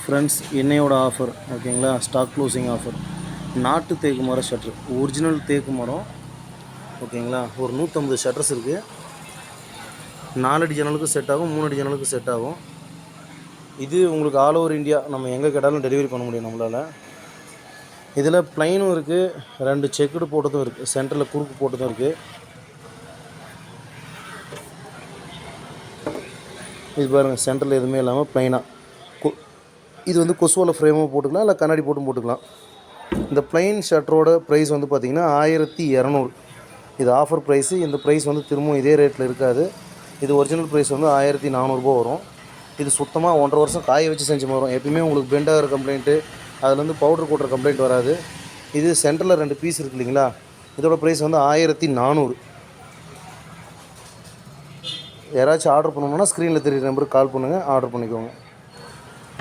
Friends, இன்னையோட offer ஓகேங்களா, stock closing offer. நாட்டு தேக்கு மரம் ஷட்டர், ஒரிஜினல் தேக்கு மரம் ஓகேங்களா. ஒரு 150 ஷட்டர்ஸ் இருக்குது. 4 அடி ஜன்னலுக்கு செட் ஆகும், 3 அடி ஜன்னலுக்கு செட் ஆகும். இது உங்களுக்கு ஆல் ஓவர் இந்தியா நம்ம எங்கே கேட்டாலும் டெலிவரி பண்ண முடியும் நம்மளால். இதில் ப்ளைனும் இருக்குது, 2 செக்குடு போட்டதும் இருக்குது, சென்டரில் குறுக்கு போட்டதும் இருக்குது. இது பாருங்கள், சென்டரில் எதுவுமே இல்லாமல் ப்ளைனாக. இது வந்து கொசுவால் ஃப்ரேமாக போட்டுக்கலாம், இல்லை கண்ணாடி போட்டும் போட்டுக்கலாம். இந்த ப்ளைன் ஷட்டரோட ப்ரைஸ் வந்து பார்த்திங்கன்னா 1200. இது ஆஃபர் ப்ரைஸு. இந்த ப்ரைஸ் வந்து திரும்பவும் இதே ரேட்டில் இருக்காது. இது ஒரிஜினல் ப்ரைஸ் வந்து 1400 வரும். இது சுத்தமாக 1.5 வருஷம் காய வச்சு செஞ்சு வரும். எப்பயுமே உங்களுக்கு பெண்ட் ஆகிற கம்ப்ளைண்ட்டு, அதில் வந்து பவுட்ரு கூட்டுற கம்ப்ளைண்ட் வராது. இது சென்டரில் 2 பீஸ் இருக்குது இல்லைங்களா, இதோட ப்ரைஸ் வந்து 1400. யாராச்சும் ஆர்டர் பண்ணணுன்னா ஸ்க்ரீனில் தெரியுற நம்பருக்கு கால் பண்ணுங்கள், ஆர்டர் பண்ணிக்கோங்க.